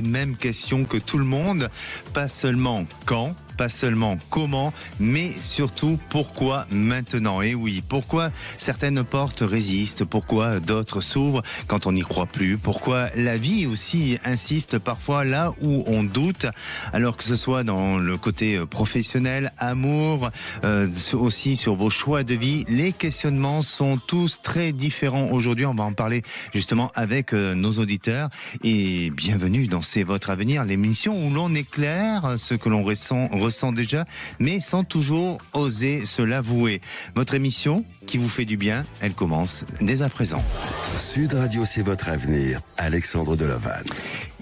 Même question que tout le monde, pas seulement quand, pas seulement comment, mais surtout pourquoi maintenant. Et oui, pourquoi certaines portes résistent, pourquoi d'autres s'ouvrent quand on n'y croit plus, pourquoi la vie aussi insiste parfois là où on doute, alors que ce soit dans le côté professionnel, amour, aussi sur vos choix de vie. Les questionnements sont tous très différents aujourd'hui. On va en parler justement avec nos auditeurs. Et bienvenue dans C'est votre avenir, l'émission où l'on éclaire ce que l'on ressent déjà, mais sans toujours oser se l'avouer. Votre émission qui vous fait du bien, elle commence dès à présent. Sud Radio, c'est votre avenir. Alexandre Delavanne.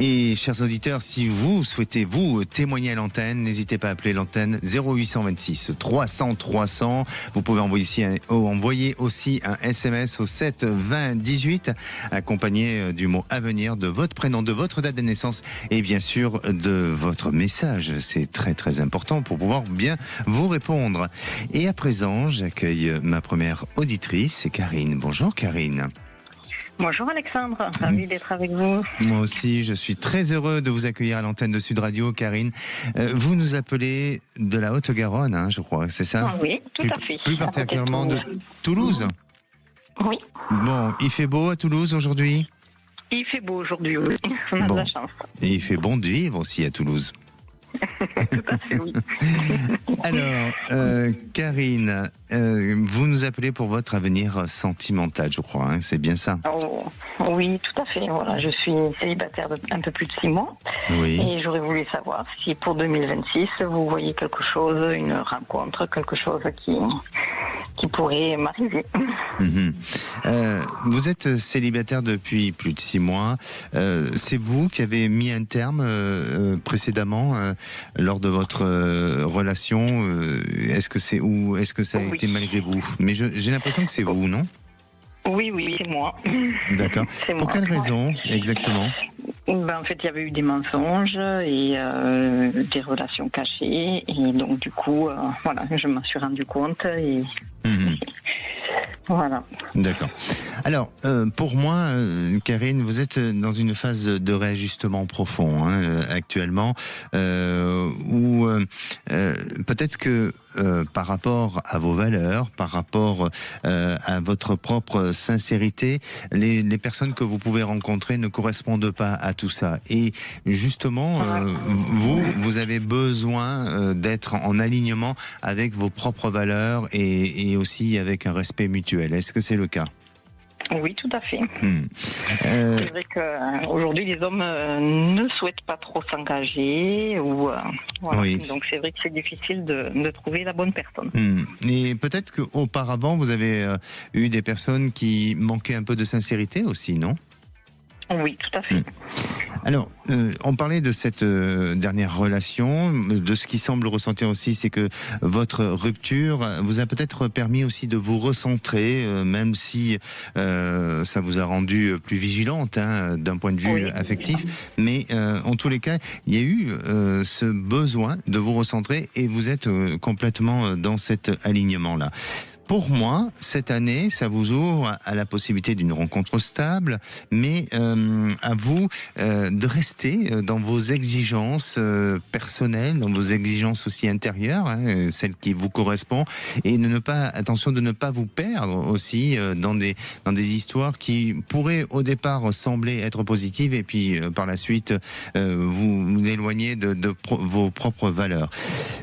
Et chers auditeurs, si vous souhaitez vous témoigner à l'antenne, n'hésitez pas à appeler l'antenne 0826 300 300. Vous pouvez envoyer aussi un SMS au 7 20 18, accompagné du mot avenir, de votre prénom, de votre date de naissance et bien sûr de votre message. C'est très très important pour pouvoir bien vous répondre. Et à présent, j'accueille ma première auditrice, c'est Karine. Bonjour Karine. Bonjour Alexandre, ravi d'être avec vous. Moi aussi, je suis très heureux de vous accueillir à l'antenne de Sud Radio, Karine. Vous nous appelez de la Haute-Garonne, hein, je crois, c'est ça ? Oui, tout à fait. Plus particulièrement de Toulouse ? Oui. Bon, il fait beau à Toulouse aujourd'hui ? Il fait beau aujourd'hui, oui. On a de la chance. Et il fait bon de vivre aussi à Toulouse. Tout à fait, oui. Alors, Karine, vous nous appelez pour votre avenir sentimental, je crois, hein, c'est bien ça ? Oh, oui, tout à fait. Voilà, je suis célibataire un peu plus de 6 mois. Oui. Et j'aurais voulu savoir si pour 2026, vous voyez quelque chose, une rencontre, quelque chose qui pourrait m'arriver. Vous êtes célibataire depuis plus de 6 mois. C'est vous qui avez mis un terme précédemment lors de votre relation. Est-ce que ça a été malgré vous ? Mais j'ai l'impression que c'est vous, non ? Oui, c'est moi. D'accord. C'est pour moi. quelle raison exactement ? En fait, il y avait eu des mensonges et des relations cachées. Et donc, du coup, voilà, je m'en suis rendu compte et... Voilà. D'accord. Alors, pour moi, Karine, vous êtes dans une phase de réajustement profond actuellement, où peut-être que par rapport à vos valeurs, par rapport à votre propre sincérité, les personnes que vous pouvez rencontrer ne correspondent pas à tout ça. Et justement, vous avez besoin d'être en alignement avec vos propres valeurs et aussi avec un respect mutuel. Est-ce que c'est le cas ? Oui, tout à fait. C'est vrai qu'aujourd'hui, les hommes ne souhaitent pas trop s'engager. Voilà. Oui. Donc, c'est vrai que c'est difficile de trouver la bonne personne. Et peut-être qu'auparavant, vous avez eu des personnes qui manquaient un peu de sincérité aussi, non ? Oui, tout à fait. Alors, on parlait de cette dernière relation, de ce qui semble ressentir aussi, c'est que votre rupture vous a peut-être permis aussi de vous recentrer, même si ça vous a rendu plus vigilante d'un point de vue affectif. Mais en tous les cas, il y a eu ce besoin de vous recentrer et vous êtes complètement dans cet alignement-là. Pour moi, cette année, ça vous ouvre à la possibilité d'une rencontre stable, mais à vous de rester dans vos exigences personnelles, dans vos exigences aussi intérieures, celles qui vous correspondent, et de ne pas vous perdre aussi dans des histoires qui pourraient au départ sembler être positives, et puis par la suite vous éloigner de vos propres valeurs.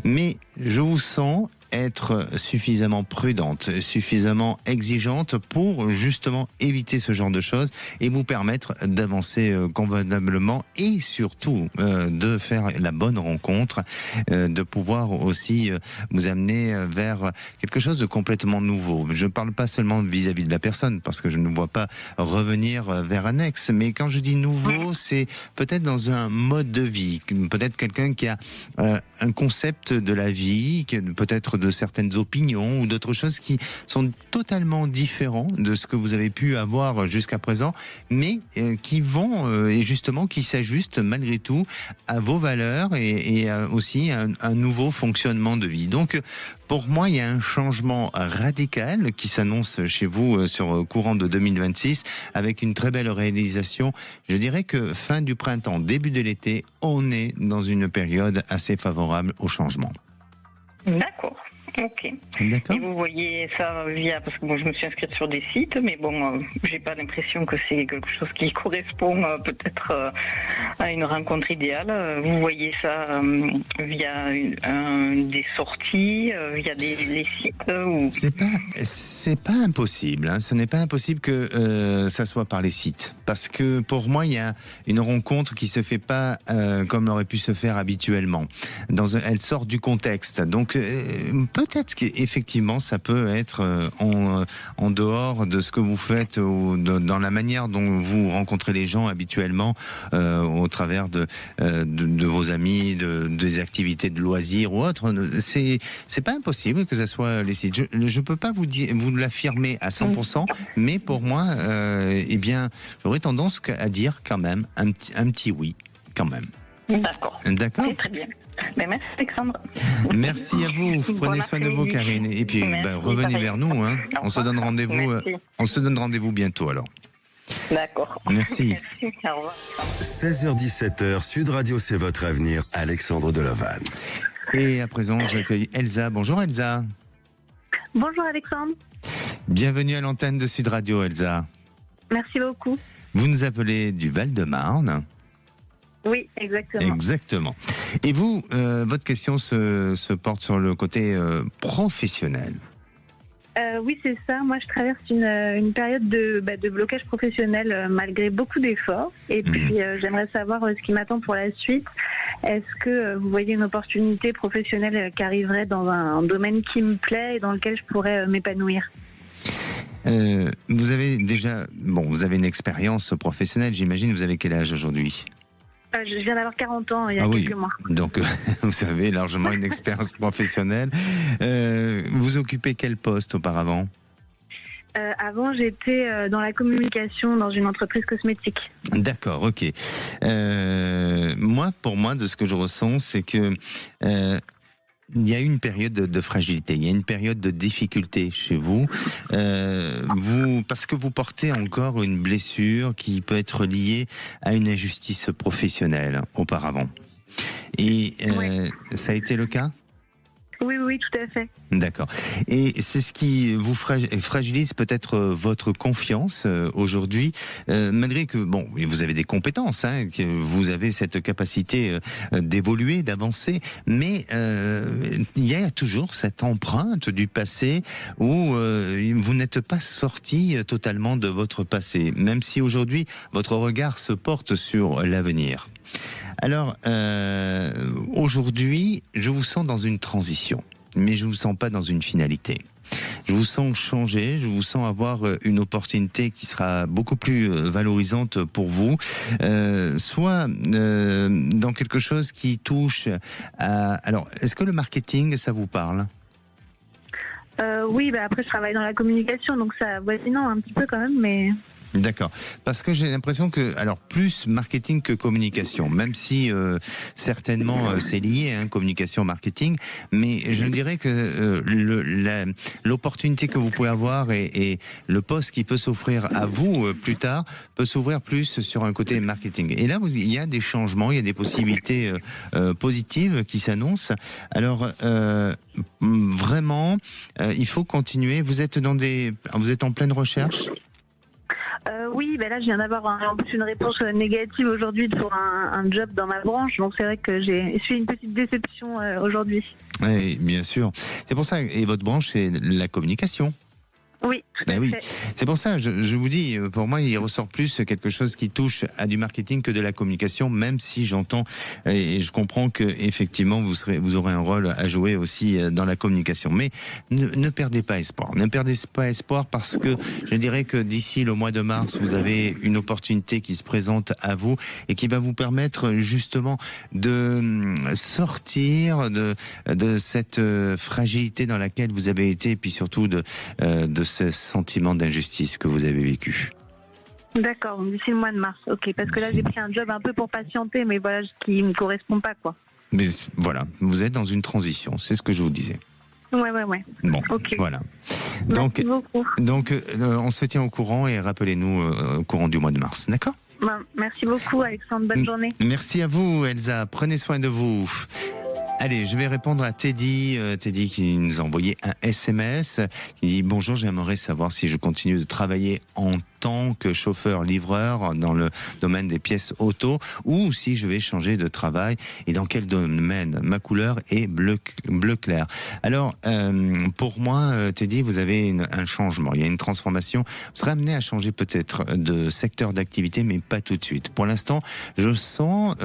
Mais je vous sens être suffisamment prudente, suffisamment exigeante pour justement éviter ce genre de choses et vous permettre d'avancer convenablement et surtout de faire la bonne rencontre, de pouvoir aussi vous amener vers quelque chose de complètement nouveau. Je ne parle pas seulement vis-à-vis de la personne parce que je ne vois pas revenir vers un ex, mais quand je dis nouveau, c'est peut-être dans un mode de vie, peut-être quelqu'un qui a un concept de la vie, peut-être de certaines opinions ou d'autres choses qui sont totalement différents de ce que vous avez pu avoir jusqu'à présent, mais qui vont et justement qui s'ajustent malgré tout à vos valeurs et aussi un nouveau fonctionnement de vie. Donc pour moi, il y a un changement radical qui s'annonce chez vous sur courant de 2026 avec une très belle réalisation. Je dirais que fin du printemps, début de l'été, on est dans une période assez favorable au changement. D'accord. Ok. D'accord. Et vous voyez ça parce que moi je me suis inscrite sur des sites, mais bon, j'ai pas l'impression que c'est quelque chose qui correspond peut-être à une rencontre idéale. Vous voyez ça via des sorties, via les sites ou... C'est pas impossible. Hein. Ce n'est pas impossible que ça soit par les sites, parce que pour moi il y a une rencontre qui se fait pas comme aurait pu se faire habituellement. Elle sort du contexte, donc peut-être qu'effectivement ça peut être en dehors de ce que vous faites ou dans la manière dont vous rencontrez les gens habituellement au travers de vos amis, des activités de loisirs ou autres. C'est pas impossible que ça soit les sites. Je peux pas vous l'affirmer à 100%, mais pour moi, eh bien, j'aurais tendance à dire quand même un petit oui, quand même. D'accord. D'accord. Très bien. Mais merci Alexandre. Merci à vous. Prenez soin de vous, Karine. Et puis revenez vers nous. Hein. On se donne rendez-vous. On se donne rendez-vous bientôt alors. D'accord. Merci. Merci. Au revoir. 16h-17h, Sud Radio, c'est votre avenir. Alexandre Delovan. Et à présent, j'accueille Elsa. Bonjour Elsa. Bonjour Alexandre. Bienvenue à l'antenne de Sud Radio, Elsa. Merci beaucoup. Vous nous appelez du Val-de-Marne. Oui, exactement. Exactement. Et vous, votre question se porte sur le côté professionnel. Oui, c'est ça. Moi, je traverse une période de blocage professionnel malgré beaucoup d'efforts. Et puis, j'aimerais savoir ce qui m'attend pour la suite. Est-ce que vous voyez une opportunité professionnelle qui arriverait dans un domaine qui me plaît et dans lequel je pourrais m'épanouir ? Vous avez déjà... vous avez une expérience professionnelle, j'imagine. Vous avez quel âge aujourd'hui ? Je viens d'avoir 40 ans il y a quelques mois. Donc, vous avez largement une expérience professionnelle. Vous occupez quel poste auparavant ? Avant, j'étais dans la communication dans une entreprise cosmétique. D'accord, ok. Pour moi, de ce que je ressens, c'est que... il y a une période de fragilité, il y a une période de difficulté chez vous, parce que vous portez encore une blessure qui peut être liée à une injustice professionnelle auparavant. Et ça a été le cas ? Oui, tout à fait. D'accord. Et c'est ce qui vous fragilise peut-être votre confiance aujourd'hui, malgré que, vous avez des compétences, hein, que vous avez cette capacité d'évoluer, d'avancer, mais il y a toujours cette empreinte du passé où vous n'êtes pas sorti totalement de votre passé, même si aujourd'hui votre regard se porte sur l'avenir. Alors, aujourd'hui, je vous sens dans une transition, mais je ne vous sens pas dans une finalité. Je vous sens changer, je vous sens avoir une opportunité qui sera beaucoup plus valorisante pour vous, soit dans quelque chose qui touche à... Alors, est-ce que le marketing, ça vous parle ? Oui, après je travaille dans la communication, donc ça voisinant un petit peu quand même, mais... D'accord. Parce que j'ai l'impression que, alors, plus marketing que communication, même si certainement c'est lié, hein, communication-marketing, mais je dirais que l'opportunité que vous pouvez avoir et le poste qui peut s'offrir à vous plus tard peut s'ouvrir plus sur un côté marketing. Et là, il y a des changements, il y a des possibilités positives qui s'annoncent. Alors, vraiment, il faut continuer. Vous êtes en pleine recherche ? Oui, là je viens d'avoir une réponse négative aujourd'hui pour un job dans ma branche, donc c'est vrai que j'ai eu une petite déception aujourd'hui. Oui, bien sûr. C'est pour ça, et votre branche c'est la communication ? Oui, Ben oui, c'est pour ça, je vous dis, pour moi, il ressort plus quelque chose qui touche à du marketing que de la communication, même si j'entends et je comprends que effectivement vous aurez un rôle à jouer aussi dans la communication. Mais ne perdez pas espoir. Ne perdez pas espoir parce que je dirais que d'ici le mois de mars, vous avez une opportunité qui se présente à vous et qui va vous permettre justement de sortir de cette fragilité dans laquelle vous avez été et puis surtout de ce sentiment d'injustice que vous avez vécu. D'accord, d'ici le mois de mars, ok, parce que là j'ai pris un job un peu pour patienter, mais voilà, qui ne me correspond pas, quoi. Mais voilà, vous êtes dans une transition, c'est ce que je vous disais. Ouais. Bon, okay. Voilà. Merci beaucoup. Donc, on se tient au courant et rappelez-nous au courant du mois de mars, d'accord ? Merci beaucoup, Alexandre, bonne journée. Merci à vous, Elsa, prenez soin de vous. Allez, je vais répondre à Teddy qui nous a envoyé un SMS, qui dit « Bonjour, j'aimerais savoir si je continue de travailler en tant que chauffeur-livreur dans le domaine des pièces auto ou si je vais changer de travail et dans quel domaine. Ma couleur est bleu clair. » Alors, pour moi, Teddy, vous avez un changement, il y a une transformation. Vous serez amené à changer peut-être de secteur d'activité, mais pas tout de suite. Pour l'instant, je sens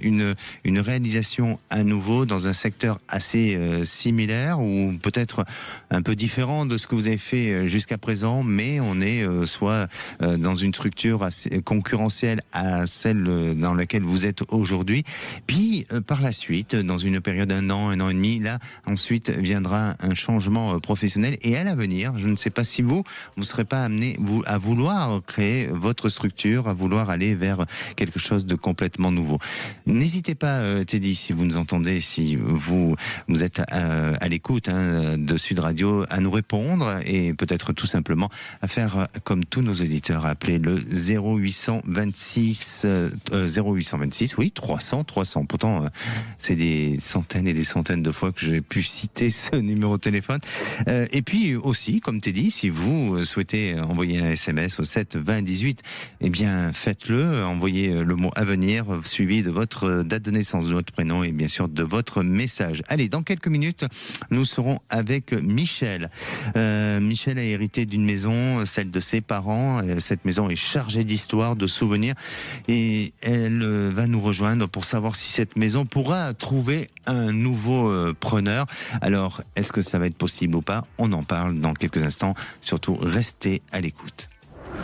une réalisation à nouveau dans un secteur assez similaire ou peut-être un peu différent de ce que vous avez fait jusqu'à présent, mais on est soit dans une structure assez concurrentielle à celle dans laquelle vous êtes aujourd'hui. Puis par la suite, dans une période d'un an et demi, là ensuite viendra un changement professionnel et à l'avenir, je ne sais pas si vous serez pas amené à vouloir créer votre structure, à vouloir aller vers quelque chose de complètement nouveau. N'hésitez pas, Teddy, si vous nous entendez, si vous êtes à l'écoute de Sud Radio, à nous répondre et peut-être tout simplement à faire comme tous nos auditeurs, à appeler le 0826 oui, 300. Pourtant, c'est des centaines et des centaines de fois que j'ai pu citer ce numéro de téléphone. Et puis aussi, comme t'es dit, si vous souhaitez envoyer un SMS au 7 20 18, eh bien faites-le, envoyez le mot avenir suivi de votre date de naissance, de votre prénom et bien sûr de votre message. Allez, dans quelques minutes, nous serons avec Michel. Michel a hérité d'une maison, celle de ses parents. Cette maison est chargée d'histoires, de souvenirs et elle va nous rejoindre pour savoir si cette maison pourra trouver un nouveau preneur. Alors, est-ce que ça va être possible ou pas ? On en parle dans quelques instants. Surtout, restez à l'écoute.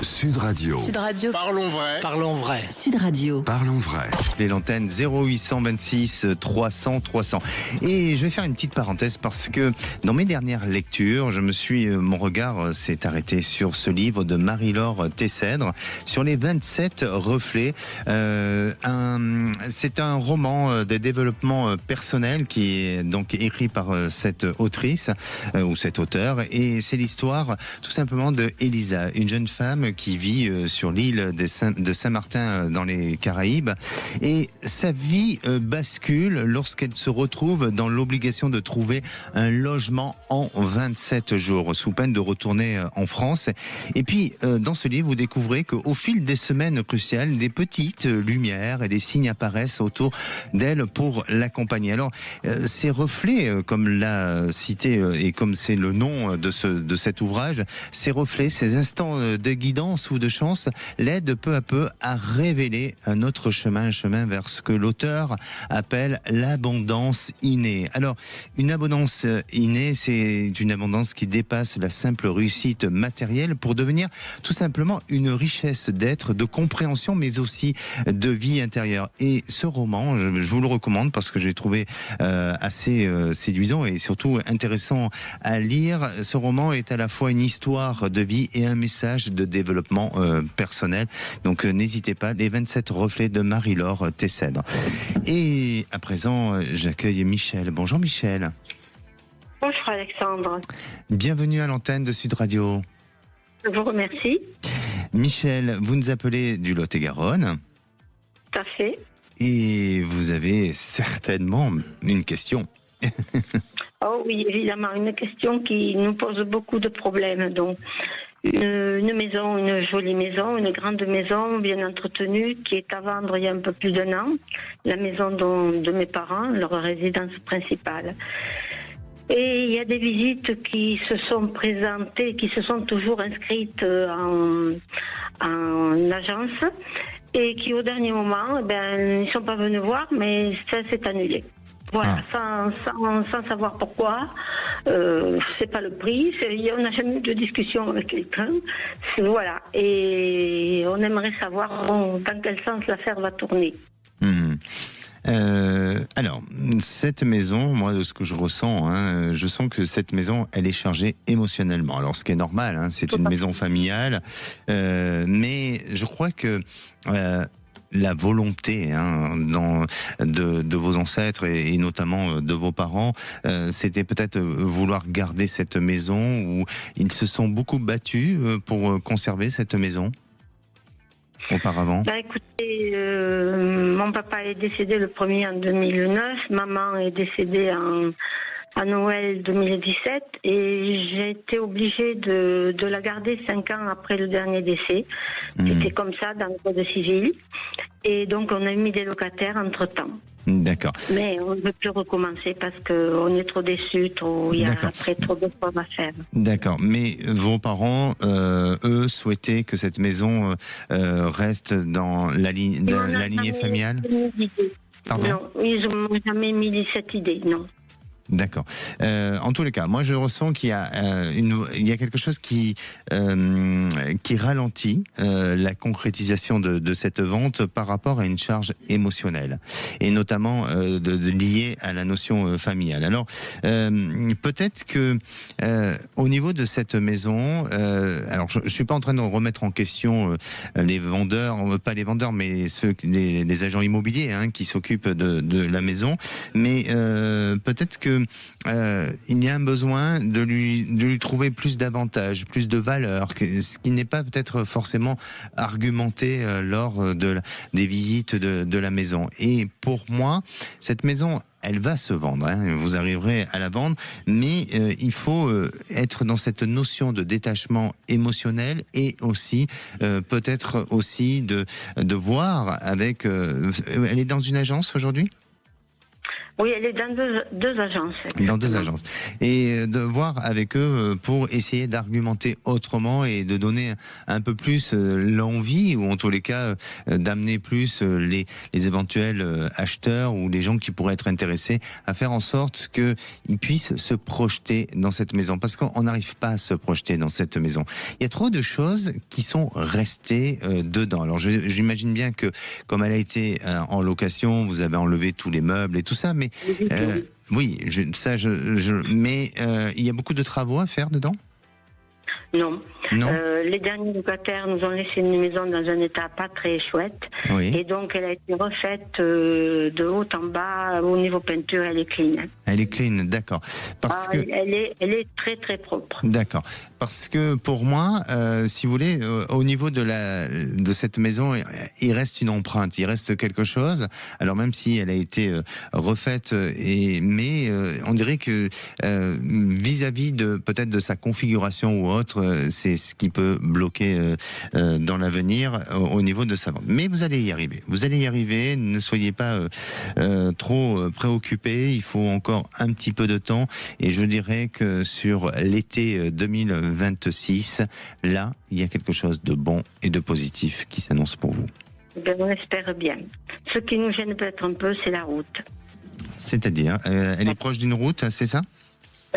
Sud Radio. Sud Radio. Parlons vrai. Parlons vrai. Sud Radio. Parlons vrai. Les l'antenne 0826 300 300. Et je vais faire une petite parenthèse parce que dans mes dernières lectures, mon regard s'est arrêté sur ce livre de Marie-Laure Tessèdre sur les 27 reflets. C'est un roman de développement personnel qui est donc écrit par cette autrice ou cet auteur et c'est l'histoire tout simplement de Elisa, une jeune femme qui vit sur l'île de Saint-Martin dans les Caraïbes et sa vie bascule lorsqu'elle se retrouve dans l'obligation de trouver un logement en 27 jours sous peine de retourner en France. Et puis dans ce livre vous découvrez qu'au fil des semaines cruciales des petites lumières et des signes apparaissent autour d'elle pour l'accompagner. Alors ces reflets comme l'a cité et comme c'est le nom de cet ouvrage, ces reflets, ces instants de guidance ou de chance l'aide peu à peu à révéler un autre chemin, un chemin vers ce que l'auteur appelle l'abondance innée. Alors, une abondance innée, c'est une abondance qui dépasse la simple réussite matérielle pour devenir tout simplement une richesse d'être, de compréhension, mais aussi de vie intérieure. Et ce roman, je vous le recommande parce que j'ai trouvé assez séduisant et surtout intéressant à lire. Ce roman est à la fois une histoire de vie et un message de développement personnel. Donc n'hésitez pas, les 27 reflets de Marie-Laure Tessèdre. Et à présent, j'accueille Michel. Bonjour Michel. Bonjour Alexandre. Bienvenue à l'antenne de Sud Radio. Je vous remercie. Michel, vous nous appelez du Lot-et-Garonne. Tout à fait. Et vous avez certainement une question. Oh oui, évidemment, une question qui nous pose beaucoup de problèmes. Donc, une maison, une jolie maison, une grande maison bien entretenue qui est à vendre il y a un peu plus d'1 an. La maison de mes parents, leur résidence principale. Et il y a des visites qui se sont présentées, qui se sont toujours inscrites en agence et qui au dernier moment, ils ne sont pas venus voir, mais ça s'est annulé. Voilà, sans savoir pourquoi. C'est pas le prix. On n'a jamais eu de discussion avec quelqu'un. Voilà. Et on aimerait savoir dans quel sens l'affaire va tourner. Alors, cette maison, moi, de ce que je ressens, je sens que cette maison, elle est chargée émotionnellement. Alors, ce qui est normal, c'est une maison familiale, mais je crois que la volonté de vos ancêtres et notamment de vos parents, c'était peut-être vouloir garder cette maison, où ils se sont beaucoup battus pour conserver cette maison auparavant. Écoutez, mon papa est décédé le premier en 2009, maman est décédée à Noël 2017 et j'ai été obligée de la garder 5 ans après le dernier décès. C'était comme ça dans le code civil. Et donc on a mis des locataires entre-temps. D'accord. Mais on ne veut plus recommencer parce qu'on est trop déçus, il y a après trop de choses à faire. D'accord. Mais vos parents, eux, souhaitaient que cette maison reste dans la lignée familiale ? Pardon ? Non, ils n'ont jamais mis cette idée, non. D'accord. En tous les cas, moi je ressens qu'il y a quelque chose qui ralentit la concrétisation de cette vente par rapport à une charge émotionnelle et notamment liée à la notion familiale. Alors peut-être que au niveau de cette maison, alors je suis pas en train de remettre en question les vendeurs, pas les vendeurs, mais les agents immobiliers qui s'occupent de la maison, mais peut-être que il y a un besoin de lui trouver plus d'avantages, plus de valeur, ce qui n'est pas peut-être forcément argumenté lors des visites de la maison. Et pour moi, cette maison, elle va se vendre, vous arriverez à la vendre, mais il faut être dans cette notion de détachement émotionnel et aussi peut-être aussi de voir avec... elle est dans une agence aujourd'hui ? Oui, elle est dans deux agences. Dans 2 agences. Et de voir avec eux pour essayer d'argumenter autrement et de donner un peu plus l'envie, ou en tous les cas d'amener plus les éventuels acheteurs ou les gens qui pourraient être intéressés à faire en sorte qu'ils puissent se projeter dans cette maison. Parce qu'on n'arrive pas à se projeter dans cette maison. Il y a trop de choses qui sont restées dedans. Alors j'imagine bien que comme elle a été en location, vous avez enlevé tous les meubles et tout ça, mais oui, mais il y a beaucoup de travaux à faire dedans ? Non. Les derniers locataires nous ont laissé une maison dans un état pas très chouette. Oui. Et donc elle a été refaite de haut en bas. Au niveau peinture, elle est clean. Elle est clean, d'accord. Elle est très très propre. D'accord. Parce que pour moi, si vous voulez, au niveau de cette maison, il reste une empreinte, il reste quelque chose. Alors même si elle a été refaite, mais on dirait que vis-à-vis de peut-être de sa configuration ou autre, c'est ce qui peut bloquer dans l'avenir au niveau de sa vente. Mais vous allez y arriver. Vous allez y arriver. Ne soyez pas trop préoccupés. Il faut encore un petit peu de temps. Et je dirais que sur l'été 2026, là, il y a quelque chose de bon et de positif qui s'annonce pour vous. On espère bien. Ce qui nous gêne peut-être un peu, c'est la route. C'est-à-dire, elle est proche d'une route, c'est ça ?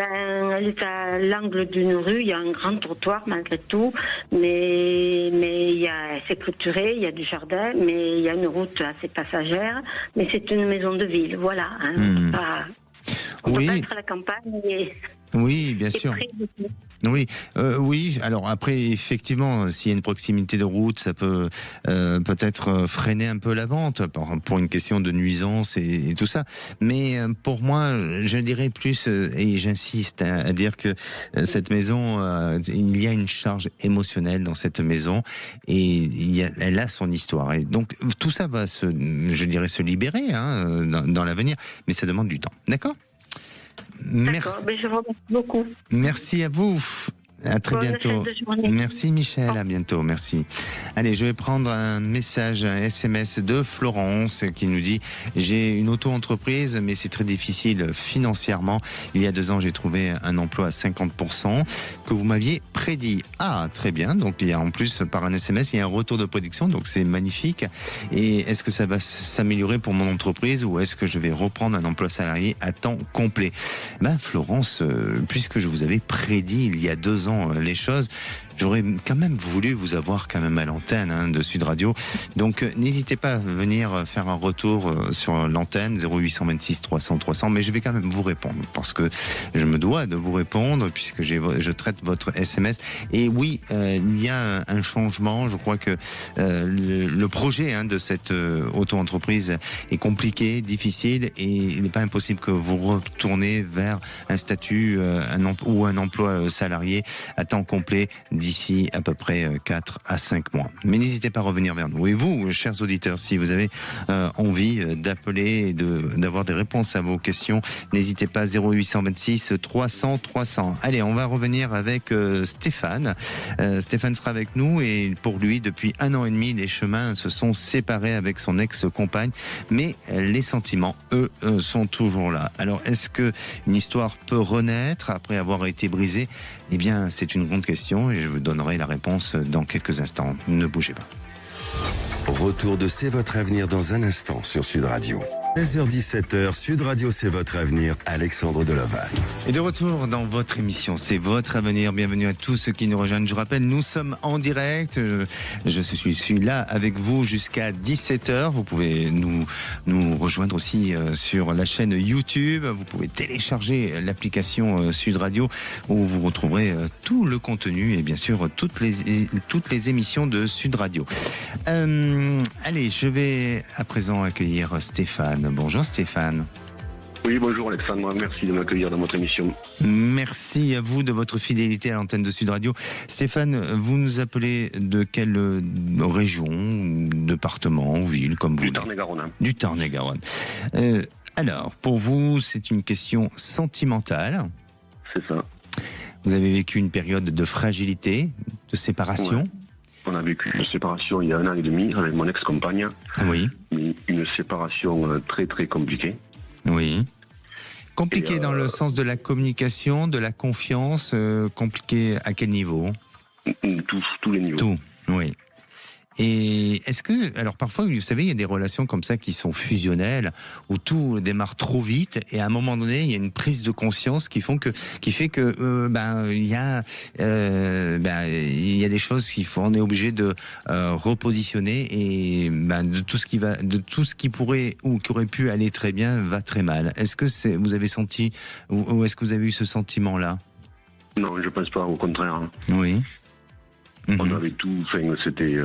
Elle est à l'angle d'une rue, il y a un grand trottoir malgré tout, mais c'est clôturé, il y a du jardin, mais il y a une route assez passagère, mais c'est une maison de ville, voilà. On peut pas être à la campagne et... Oui, bien sûr. Oui, alors après, effectivement, s'il y a une proximité de route, ça peut peut-être freiner un peu la vente pour une question de nuisance et tout ça. Mais pour moi, je dirais plus, et j'insiste à dire que cette maison, il y a une charge émotionnelle dans cette maison et elle a son histoire. Et donc tout ça va se libérer dans l'avenir, mais ça demande du temps. D'accord ? D'accord, je vous remercie beaucoup. Merci à vous. À très bientôt. Merci Michel, à bientôt, merci. Allez, je vais prendre un message, un SMS de Florence qui nous dit « J'ai une auto-entreprise, mais c'est très difficile financièrement. Il y a 2 ans, j'ai trouvé un emploi à 50% que vous m'aviez prédit. » Ah, très bien. Donc, il y a en plus, par un SMS, il y a un retour de prédiction, donc c'est magnifique. Et est-ce que ça va s'améliorer pour mon entreprise ou est-ce que je vais reprendre un emploi salarié à temps complet? Florence, puisque je vous avais prédit il y a 2 ans les choses, j'aurais quand même voulu vous avoir quand même à l'antenne de Sud Radio. Donc n'hésitez pas à venir faire un retour sur l'antenne 0826 300 300, mais je vais quand même vous répondre parce que je me dois de vous répondre puisque je traite votre SMS. Et oui, il y a un changement. Je crois que le projet de cette auto-entreprise est compliqué, difficile, et il n'est pas impossible que vous retournez vers un statut ou un emploi salarié à temps complet d'ici à peu près 4 à 5 mois. Mais n'hésitez pas à revenir vers nous. Et vous, chers auditeurs, si vous avez envie d'appeler et d'avoir des réponses à vos questions, n'hésitez pas, 0826 300 300. Allez, on va revenir avec Stéphane. Stéphane sera avec nous et pour lui, depuis 1 an et demi, les chemins se sont séparés avec son ex-compagne. Mais les sentiments, eux, sont toujours là. Alors, est-ce qu'une histoire peut renaître après avoir été brisée? Eh bien, c'est une grande question et je vous donnerai la réponse dans quelques instants. Ne bougez pas. Retour de C'est votre avenir dans un instant sur Sud Radio. 16h-17h, Sud Radio, c'est votre avenir, Alexandre Delaval. Et de retour dans votre émission, c'est votre avenir. Bienvenue à tous ceux qui nous rejoignent. Je rappelle, nous sommes en direct. Je suis là avec vous jusqu'à 17h. Vous pouvez nous rejoindre aussi sur la chaîne YouTube. Vous pouvez télécharger l'application Sud Radio où vous retrouverez tout le contenu et bien sûr toutes les émissions de Sud Radio. Allez, je vais à présent accueillir Stéphane. Bonjour Stéphane. Oui, bonjour Alexandre, merci de m'accueillir dans votre émission. Merci à vous de votre fidélité à l'antenne de Sud Radio. Stéphane, vous nous appelez de quelle région, département, ville, comme vous? Du Tarn-et-Garonne. Du Tarn-et-Garonne. Alors, pour vous, c'est une question sentimentale. C'est ça. Vous avez vécu une période de fragilité, de séparation. Ouais. On a vécu une séparation il y a 1 an et demi avec mon ex-compagne. Oui. Une séparation très très compliquée. Oui. Compliquée dans le sens de la communication, de la confiance, compliquée à quel niveau? Tous les niveaux. Tout, oui. Et est-ce que, alors parfois, vous savez, il y a des relations comme ça qui sont fusionnelles, où tout démarre trop vite, et à un moment donné, il y a une prise de conscience qui fait que, il y a des choses on est obligé de repositionner, et de tout ce qui pourrait ou qui aurait pu aller très bien va très mal. Est-ce que vous avez senti, ou est-ce que vous avez eu ce sentiment-là? Non, je pense pas, au contraire. Oui. On avait tout, c'était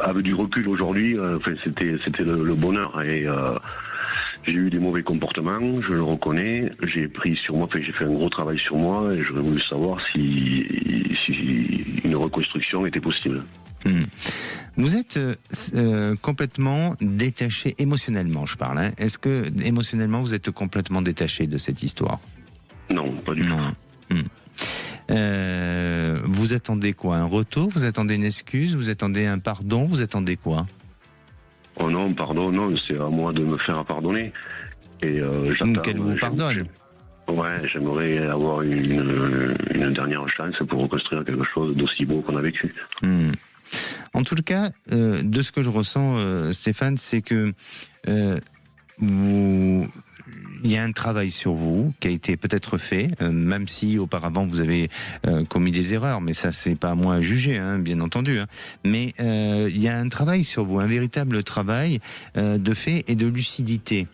avec du recul aujourd'hui, c'était le bonheur, et j'ai eu des mauvais comportements, je le reconnais. J'ai pris sur moi, j'ai fait un gros travail sur moi, et j'aurais voulu savoir si une reconstruction était possible. Vous êtes complètement détaché émotionnellement, je parle. Est-ce que émotionnellement vous êtes complètement détaché de cette histoire? Non, pas du tout. Vous attendez quoi? Un retour? Vous attendez une excuse? Vous attendez un pardon? Vous attendez quoi? Oh non, pardon, non, c'est à moi de me faire pardonner. Et qu'elle vous pardonne? Ouais, j'aimerais avoir une dernière chance pour reconstruire quelque chose d'aussi beau qu'on a vécu. En tout cas, de ce que je ressens, Stéphane, c'est que il y a un travail sur vous qui a été peut-être fait, même si auparavant vous avez commis des erreurs, mais ça c'est pas à moi à juger, bien entendu. Mais il y a un travail sur vous, un véritable travail de fait et de lucidité.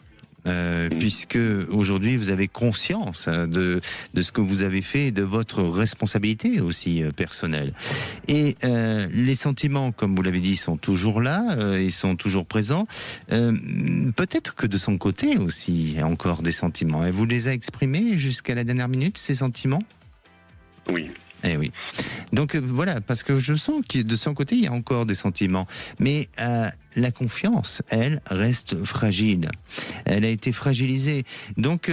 Puisque aujourd'hui vous avez conscience de ce que vous avez fait et de votre responsabilité aussi personnelle. Et les sentiments, comme vous l'avez dit, sont toujours là, ils sont toujours présents. Peut-être que de son côté aussi, il y a encore des sentiments. Et vous les a exprimés jusqu'à la dernière minute, ces sentiments? Oui. Eh oui. Donc voilà, parce que je sens que de son côté, il y a encore des sentiments. Mais la confiance, elle, reste fragile. Elle a été fragilisée. Donc,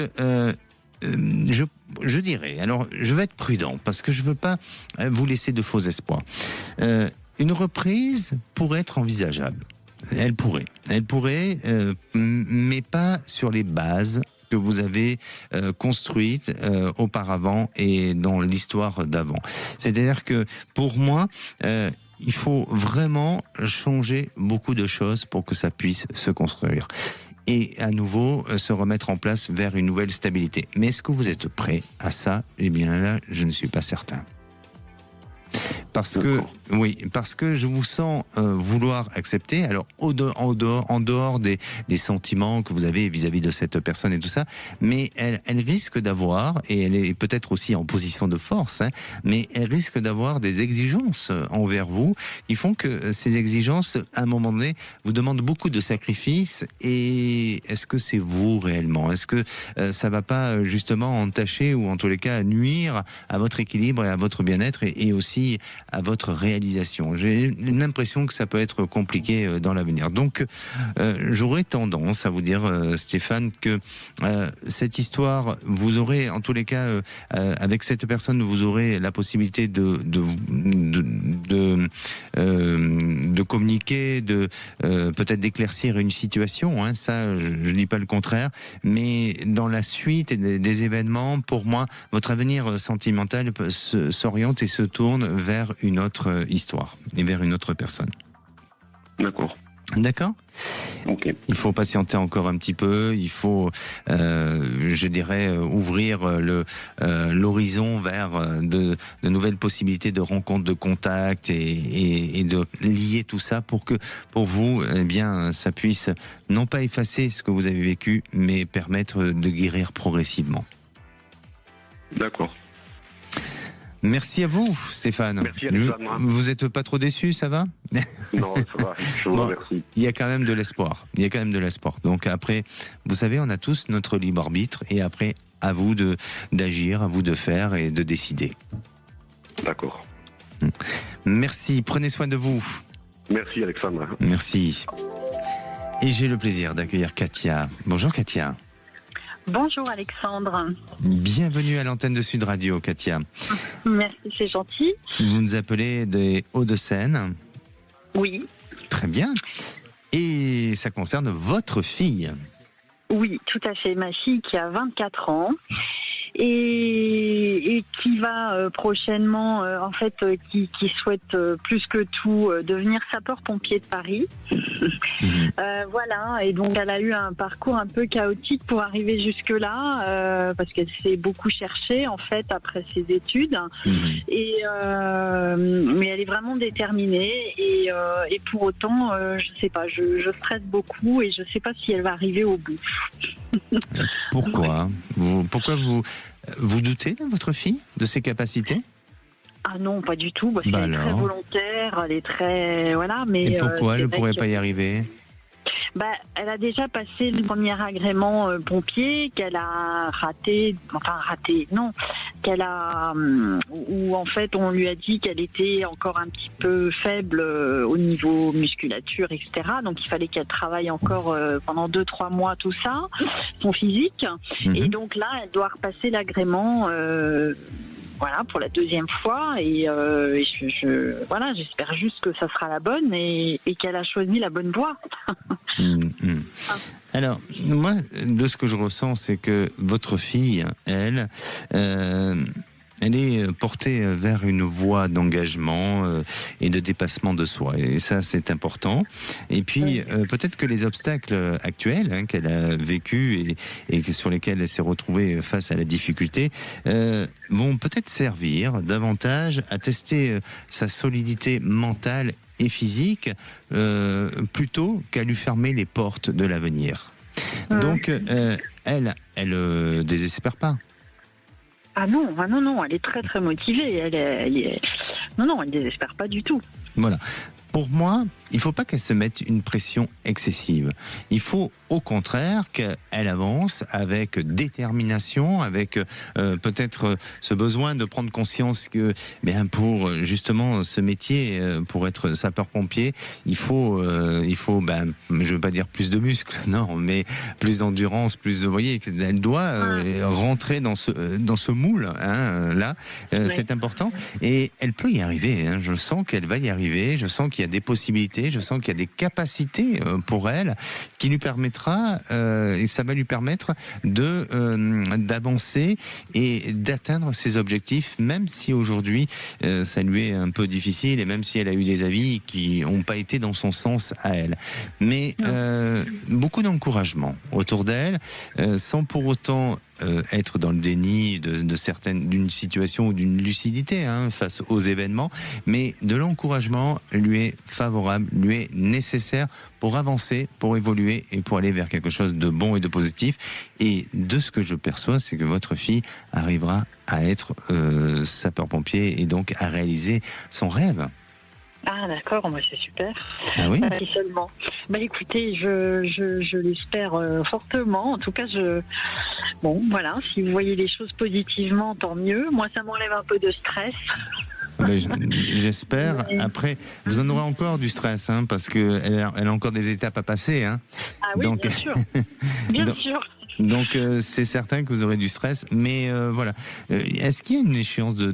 je dirais, alors je vais être prudent parce que je veux pas vous laisser de faux espoirs. Une reprise pourrait être envisageable. Elle pourrait, mais pas sur les bases que vous avez construites auparavant et dans l'histoire d'avant. C'est-à-dire que pour moi, il faut vraiment changer beaucoup de choses pour que ça puisse se construire. Et à nouveau, se remettre en place vers une nouvelle stabilité. Mais est-ce que vous êtes prêt à ça ? Eh bien là, je ne suis pas certain. Parce que je vous sens vouloir accepter, alors en dehors des sentiments que vous avez vis-à-vis de cette personne et tout ça, mais elle risque d'avoir, et elle est peut-être aussi en position de force, mais elle risque d'avoir des exigences envers vous qui font que ces exigences, à un moment donné, vous demandent beaucoup de sacrifices. Et est-ce que c'est vous réellement ? Est-ce que ça va pas justement entacher ou en tous les cas nuire à votre équilibre et à votre bien-être et aussi à votre réalisation? J'ai l'impression que ça peut être compliqué dans l'avenir. Donc, j'aurais tendance à vous dire, Stéphane, que cette histoire, vous aurez, en tous les cas, avec cette personne, vous aurez la possibilité de communiquer, peut-être d'éclircir une situation. Hein, ça, je ne dis pas le contraire. Mais dans la suite des événements, pour moi, votre avenir sentimental s'oriente et se tourne vers une autre histoire et vers une autre personne. D'accord. D'accord ? Ok. Il faut patienter encore un petit peu, il faut, je dirais, ouvrir l'horizon vers de nouvelles possibilités de rencontres, de contacts et de lier tout ça pour que, pour vous, eh bien, ça puisse non pas effacer ce que vous avez vécu, mais permettre de guérir progressivement. D'accord. Merci à vous, Stéphane. Merci, Alexandre. Vous n'êtes pas trop déçu, ça va ? Non, ça va, je vous remercie. Il y a quand même de l'espoir. Donc après, vous savez, on a tous notre libre arbitre et après, à vous d'agir, à vous de faire et de décider. D'accord. Merci, prenez soin de vous. Merci, Alexandre. Merci. Et j'ai le plaisir d'accueillir Katia. Bonjour, Katia. Bonjour Alexandre. Bienvenue à l'antenne de Sud Radio, Katia. Merci, c'est gentil. Vous nous appelez des Hauts-de-Seine. Oui. Très bien. Et ça concerne votre fille. Oui, tout à fait. Ma fille qui a 24 ans et qui va prochainement, qui souhaite plus que tout devenir sapeur-pompier de Paris. Voilà, et donc elle a eu un parcours un peu chaotique pour arriver jusque-là, parce qu'elle s'est beaucoup cherchée en fait après ses études. Mais elle est vraiment déterminée et pour autant, je sais pas, je stresse beaucoup et je sais pas si elle va arriver au bout. Pourquoi ? Pourquoi vous doutez de votre fille, de ses capacités ? Ah non, pas du tout. Elle est très volontaire, elle est très... Voilà, mais... Et pourquoi elle ne pourrait pas y arriver ? Elle a déjà passé le premier agrément pompier qu'elle a raté, où en fait on lui a dit qu'elle était encore un petit peu faible au niveau musculature, etc. Donc il fallait qu'elle travaille encore pendant 2-3 mois tout ça, son physique. Et donc là, elle doit repasser l'agrément pour la deuxième fois et j'espère juste que ça sera la bonne et qu'elle a choisi la bonne voie. Alors, moi, de ce que je ressens, c'est que votre fille, elle est portée vers une voie d'engagement et de dépassement de soi. Et ça, c'est important. Et puis, peut-être que les obstacles actuels qu'elle a vécus et sur lesquels elle s'est retrouvée face à la difficulté vont peut-être servir davantage à tester sa solidité mentale et physique plutôt qu'à lui fermer les portes de l'avenir. Donc, elle désespère pas. Ah non, elle est très très motivée. Elle désespère pas du tout. Voilà. pour moi, il ne faut pas qu'elle se mette une pression excessive. Il faut au contraire qu'elle avance avec détermination, avec peut-être ce besoin de prendre conscience que pour justement ce métier, pour être sapeur-pompier, il faut je ne veux pas dire plus de muscles, non, mais plus d'endurance, plus, vous voyez, elle doit rentrer dans ce moule, là, c'est important, et elle peut y arriver, je sens qu'elle va y arriver, je sens qu'il y a des possibilités, je sens qu'il y a des capacités pour elle qui lui permettra, et ça va lui permettre d'avancer et d'atteindre ses objectifs, même si aujourd'hui ça lui est un peu difficile et même si elle a eu des avis qui n'ont pas été dans son sens à elle. Mais beaucoup d'encouragement autour d'elle, sans pour autant être dans le déni d'une situation ou d'une lucidité face aux événements, mais de l'encouragement lui est favorable, lui est nécessaire pour avancer, pour évoluer et pour aller vers quelque chose de bon et de positif. Et de ce que je perçois, c'est que votre fille arrivera à être sapeur-pompier et donc à réaliser son rêve. Ah d'accord, moi c'est super. Ah oui. Seulement. Écoutez, je l'espère fortement. En tout cas, bon voilà, si vous voyez les choses positivement, tant mieux. Moi, ça m'enlève un peu de stress. J'espère. Après, vous en aurez encore du stress, parce que elle a encore des étapes à passer. Ah oui, donc, bien sûr. Bien sûr. Donc c'est certain que vous aurez du stress, mais voilà. Est-ce qu'il y a une échéance de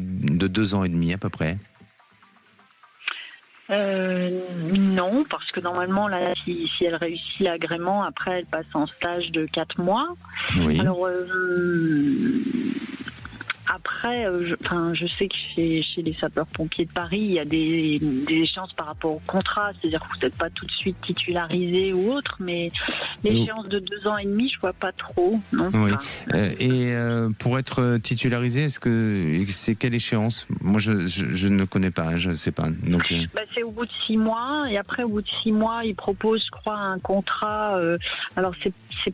2 ans et demi à peu près? Non, parce que normalement, là, si elle réussit l'agrément, après, elle passe en stage de 4 mois. Oui. Alors, après, je sais que chez les sapeurs-pompiers de Paris, il y a des échéances par rapport au contrat, c'est-à-dire que vous n'êtes pas tout de suite titularisé ou autre, mais l'échéance de 2 ans et demi, je vois pas trop. Non. Oui. Et pour être titularisé, est-ce que c'est quelle échéance? Moi, je ne connais pas, je ne sais pas. Donc, c'est au bout de 6 mois, et après, au bout de 6 mois, ils proposent, je crois, un contrat. Alors, c'est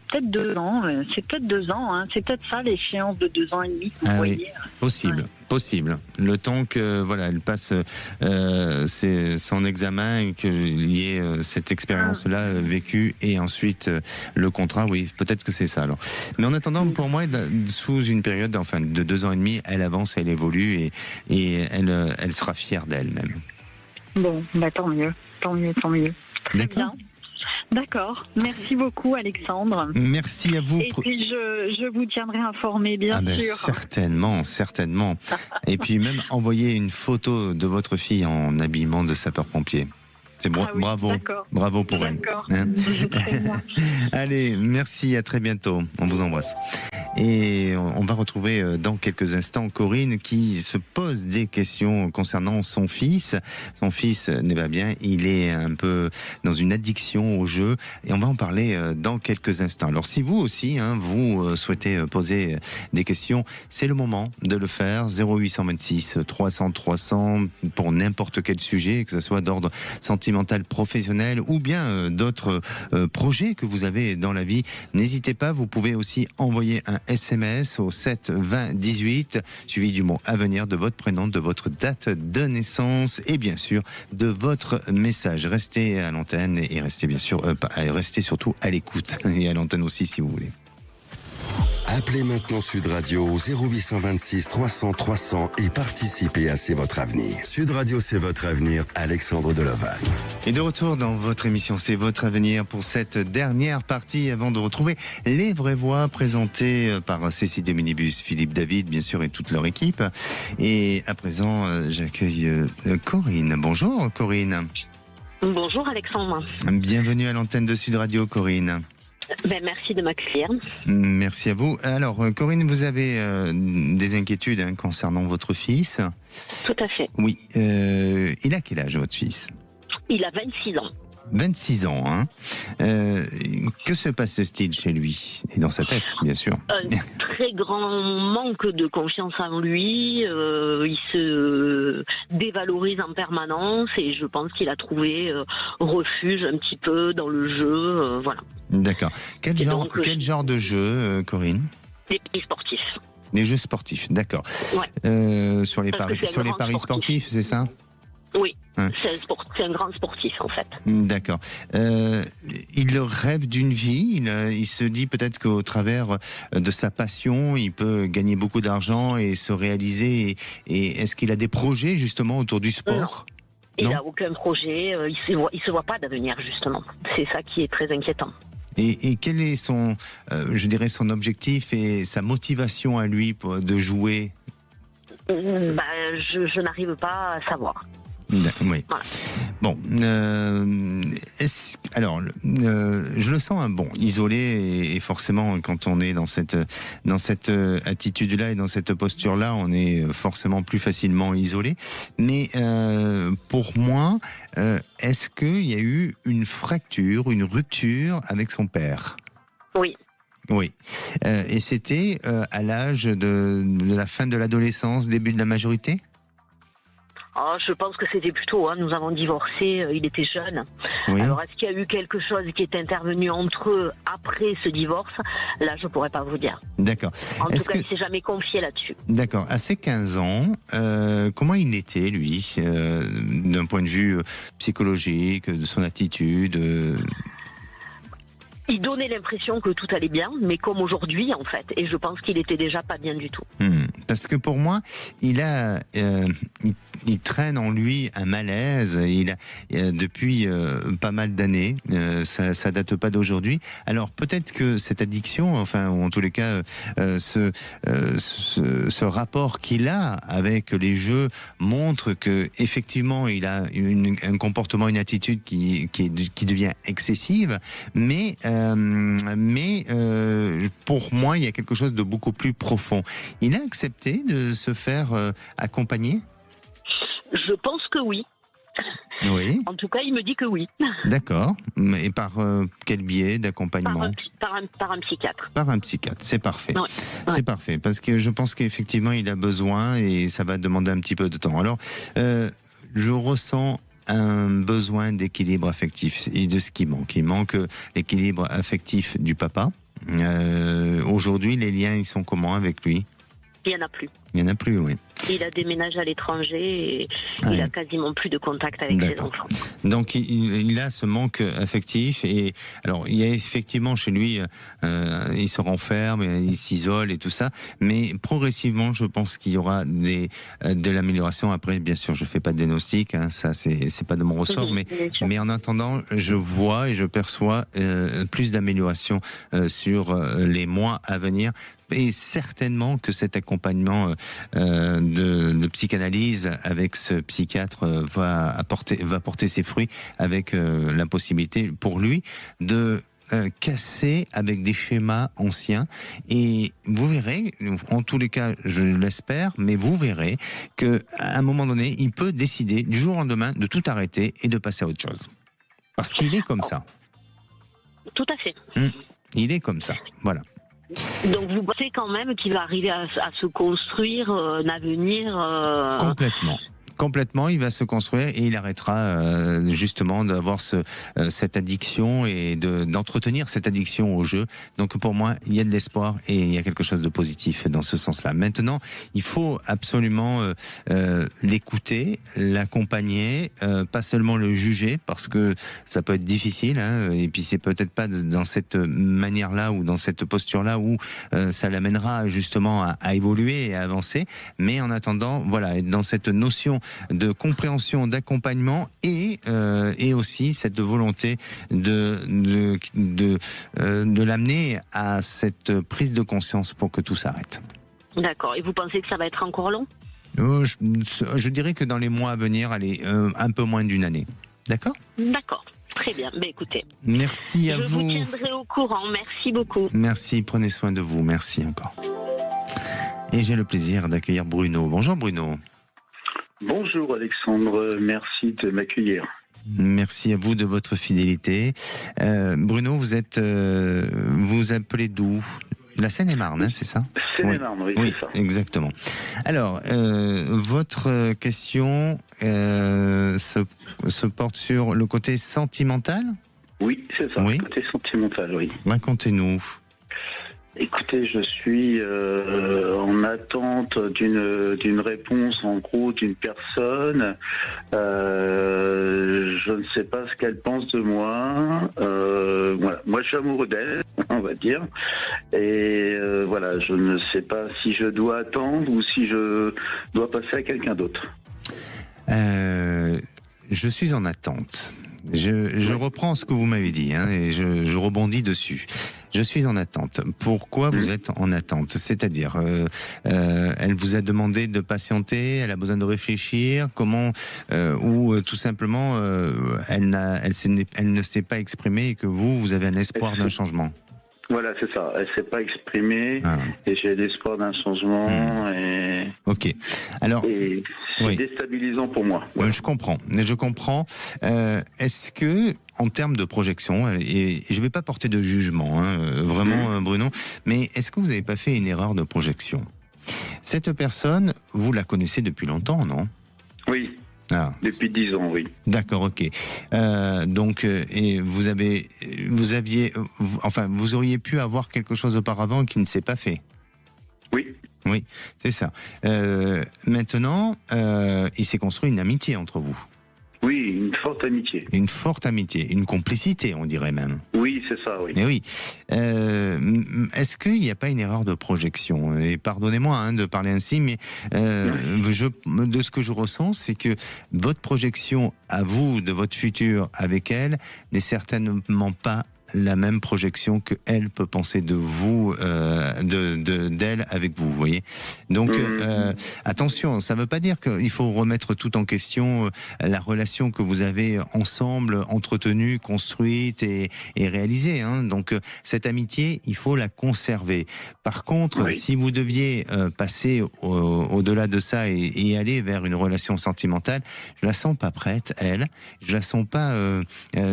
peut-être 2 ans. C'est peut-être 2 ans. C'est peut-être ça l'échéance de 2 ans et demi. Vous voyez. Possible. Possible. Le temps que elle passe son examen et qu'il y ait cette expérience-là vécue et ensuite le contrat, oui, peut-être que c'est ça alors. Mais en attendant, pour moi, sous une période de 2 ans et demi, elle avance, elle évolue et elle sera fière d'elle-même. Bon, tant mieux. Très bien. D'accord. Merci beaucoup, Alexandre. Merci à vous. Et puis, je vous tiendrai informé, bien sûr. Certainement. Et puis, même envoyer une photo de votre fille en habillement de sapeur-pompier. C'est bravo pour elle. Allez, merci, à très bientôt. On vous embrasse. Et on va retrouver dans quelques instants Corinne qui se pose des questions concernant son fils. Son fils n'est pas bien, il est un peu dans une addiction au jeu et on va en parler dans quelques instants. Alors si vous aussi, vous souhaitez poser des questions, c'est le moment de le faire. 0826 300 300 pour n'importe quel sujet, que ce soit d'ordre sentimental, professionnel ou bien d'autres projets que vous avez dans la vie. N'hésitez pas, vous pouvez aussi envoyer un SMS au 7 20 18 suivi du mot Avenir, de votre prénom, de votre date de naissance et bien sûr de votre message. Restez à l'antenne et restez bien sûr restez surtout à l'écoute et à l'antenne aussi si vous voulez. Appelez maintenant Sud Radio au 0826 300 300 et participez à C'est votre avenir. Sud Radio, c'est votre avenir, Alexandre Delovagne. Et de retour dans votre émission C'est votre avenir pour cette dernière partie avant de retrouver les vraies voix présentées par Cécile de Minibus, Philippe David bien sûr et toute leur équipe. Et à présent j'accueille Corinne. Bonjour Corinne. Bonjour Alexandre. Bienvenue à l'antenne de Sud Radio Corinne. Merci de m'accueillir. Merci à vous. Alors, Corinne, vous avez des inquiétudes concernant votre fils. Tout à fait. Oui. Il a quel âge, votre fils? Il a 26 ans. 26 ans, que se passe-t-il chez lui et dans sa tête, bien sûr? Un très grand manque de confiance en lui. Il se dévalorise en permanence et je pense qu'il a trouvé refuge un petit peu dans le jeu. Voilà. D'accord. Quel genre de jeu, Corinne? Les paris sportifs. Les jeux sportifs, d'accord. Ouais. Sur les paris sportifs, c'est ça? Oui, c'est un grand sportif en fait. D'accord. Il rêve d'une vie, il se dit peut-être qu'au travers de sa passion, il peut gagner beaucoup d'argent et se réaliser. Et est-ce qu'il a des projets justement autour du sport ? Non. Il n'a aucun projet, il se voit pas d'avenir justement. C'est ça qui est très inquiétant. Et quel est son objectif et sa motivation à lui de jouer ? Je n'arrive pas à savoir. Oui. Voilà. Bon, je le sens isolé et forcément quand on est dans cette attitude-là et dans cette posture-là, on est forcément plus facilement isolé. Mais pour moi, est-ce qu'il y a eu une fracture, une rupture avec son père ? Oui. Oui. Et c'était à l'âge de la fin de l'adolescence, début de la majorité ? Je pense que c'était plutôt, nous avons divorcé, il était jeune. Oui. Alors est-ce qu'il y a eu quelque chose qui est intervenu entre eux après ce divorce ? Là, je ne pourrais pas vous dire. D'accord. En tout cas, il ne s'est jamais confié là-dessus. D'accord. À ses 15 ans, comment il était, lui, d'un point de vue psychologique, de son attitude Il donnait l'impression que tout allait bien, mais comme aujourd'hui en fait, et je pense qu'il était déjà pas bien du tout. Parce que pour moi, il traîne en lui un malaise. Depuis pas mal d'années, ça date pas d'aujourd'hui. Alors peut-être que cette addiction, enfin ou en tous les cas, ce rapport qu'il a avec les jeux montre que effectivement il a un comportement, une attitude qui devient excessive, mais pour moi, il y a quelque chose de beaucoup plus profond. Il a accepté de se faire accompagner ? Je pense que oui. Oui. En tout cas, il me dit que oui. D'accord. Et par quel biais d'accompagnement ? Par un psychiatre. Par un psychiatre, c'est parfait. Ouais. C'est parfait, parce que je pense qu'effectivement, il a besoin et ça va demander un petit peu de temps. Alors, je ressens un besoin d'équilibre affectif et de ce qui manque. Il manque l'équilibre affectif du papa. Aujourd'hui, les liens, ils sont comment avec lui ? Il n'y en a plus. Il n'y en a plus, oui. Il a déménagé à l'étranger et il a quasiment plus de contact avec ses enfants. Donc il a ce manque affectif et alors il y a effectivement chez lui, il se renferme, il s'isole et tout ça, mais progressivement je pense qu'il y aura de l'amélioration. Après bien sûr je fais pas de diagnostic, ça c'est pas de mon ressort, mais en attendant je vois et je perçois plus d'amélioration sur les mois à venir. Et certainement que cet accompagnement de psychanalyse avec ce psychiatre va porter ses fruits avec la possibilité pour lui de casser avec des schémas anciens. Et vous verrez, en tous les cas, je l'espère, mais vous verrez qu'à un moment donné, il peut décider du jour au lendemain de tout arrêter et de passer à autre chose. Parce qu'il est comme ça. Tout à fait. Il est comme ça, voilà. Donc vous pensez quand même qu'il va arriver à se construire un avenir Complètement, il va se construire et il arrêtera justement d'avoir cette addiction et d'entretenir cette addiction au jeu. Donc pour moi, il y a de l'espoir et il y a quelque chose de positif dans ce sens-là. Maintenant, il faut absolument l'écouter, l'accompagner, pas seulement le juger parce que ça peut être difficile. Et puis c'est peut-être pas dans cette manière-là ou dans cette posture-là où ça l'amènera justement à évoluer et à avancer. Mais en attendant, voilà, être dans cette notion de compréhension, d'accompagnement et aussi cette volonté de l'amener à cette prise de conscience pour que tout s'arrête. D'accord. Et vous pensez que ça va être encore long ? Je dirais que dans les mois à venir, allez, un peu moins d'une année. D'accord ? D'accord. Très bien. Écoutez. Merci à vous. Je vous tiendrai au courant. Merci beaucoup. Merci. Prenez soin de vous. Merci encore. Et j'ai le plaisir d'accueillir Bruno. Bonjour Bruno. Bonjour Alexandre, merci de m'accueillir. Merci à vous de votre fidélité. Bruno, vous appelez d'où ? La Seine-et-Marne, c'est ça ? Seine-et-Marne, oui, c'est ça. Exactement. Alors, votre question se porte sur le côté sentimental ? Oui, c'est ça, le côté sentimental, oui. Racontez-nous. Écoutez, je suis en attente d'une réponse, en gros, d'une personne. Je ne sais pas ce qu'elle pense de moi. Voilà. Moi, je suis amoureux d'elle, on va dire. Et voilà, je ne sais pas si je dois attendre ou si je dois passer à quelqu'un d'autre. Je suis en attente. Je reprends ce que vous m'avez dit et je rebondis dessus. Je suis en attente. Pourquoi vous êtes en attente? C'est-à-dire, elle vous a demandé de patienter, elle a besoin de réfléchir, comment, ou tout simplement, elle ne s'est pas exprimée et que vous avez un espoir d'un changement. Voilà, c'est ça. Elle s'est pas exprimée et j'ai l'espoir d'un changement. Et... Ok. Alors, et c'est déstabilisant pour moi. Voilà. Je comprends. Est-ce que, en termes de projection, et je ne vais pas porter de jugement, vraiment, Bruno, mais est-ce que vous n'avez pas fait une erreur de projection? Cette personne, vous la connaissez depuis longtemps, non? Oui. Depuis 10 ans, oui. D'accord, ok. Donc, et vous auriez pu avoir quelque chose auparavant qui ne s'est pas fait. Oui. Oui, c'est ça. Maintenant, il s'est construit une amitié entre vous. Oui, une forte amitié. Une forte amitié, une complicité, on dirait même. Oui, c'est ça, oui. Et oui. Est-ce qu'il n'y a pas une erreur de projection? Et pardonnez-moi de parler ainsi, mais de ce que je ressens, c'est que votre projection à vous, de votre futur avec elle, n'est certainement pas la même projection que elle peut penser de vous, d'elle avec vous, vous voyez. Donc attention, ça ne veut pas dire qu'il faut remettre tout en question, la relation que vous avez ensemble, entretenue, construite et réalisée. Donc cette amitié, il faut la conserver. Par contre, si vous deviez passer au-delà de ça et aller vers une relation sentimentale, je la sens pas prête, elle. Je la sens pas,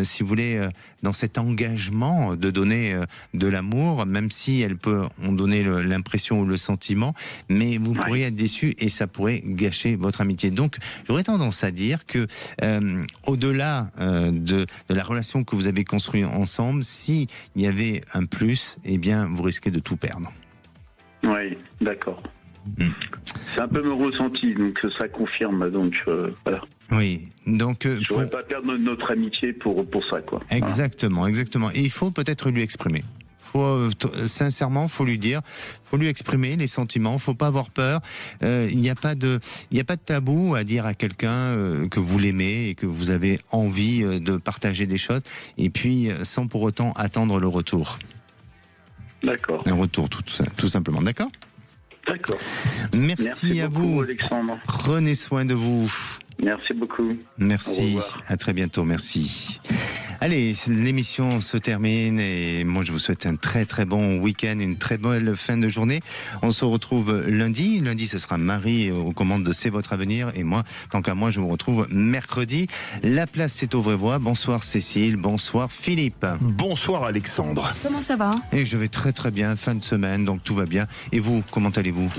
si vous voulez, dans cet engagement de donner de l'amour, même si elle peut en donner l'impression ou le sentiment, mais vous pourriez être déçu et ça pourrait gâcher votre amitié. Donc, j'aurais tendance à dire que au-delà de la relation que vous avez construite ensemble, s'il y avait un plus, eh bien, vous risquez de tout perdre. Oui, d'accord. C'est un peu mon ressenti, donc ça confirme, donc voilà. Oui, donc je ne voudrais pas perdre notre amitié pour ça, quoi. Exactement, exactement. Et il faut peut-être lui exprimer. Sincèrement, faut lui dire, faut lui exprimer les sentiments. Faut pas avoir peur. Il n'y a pas de tabou à dire à quelqu'un que vous l'aimez et que vous avez envie de partager des choses. Et puis, sans pour autant attendre le retour. D'accord. Un retour, tout simplement. D'accord. D'accord. Merci à beaucoup, vous, Alexandre. Prenez soin de vous. Merci beaucoup. Merci. À très bientôt. Merci. Allez, l'émission se termine et moi je vous souhaite un très très bon week-end, une très belle fin de journée. On se retrouve lundi. Lundi, ce sera Marie aux commandes de C'est votre avenir et moi, tant qu'à moi, je vous retrouve mercredi. La place, c'est au Vrai-Voix. Bonsoir Cécile, bonsoir Philippe. Bonsoir Alexandre. Comment ça va? Et je vais très très bien, fin de semaine, donc tout va bien. Et vous, comment allez-vous?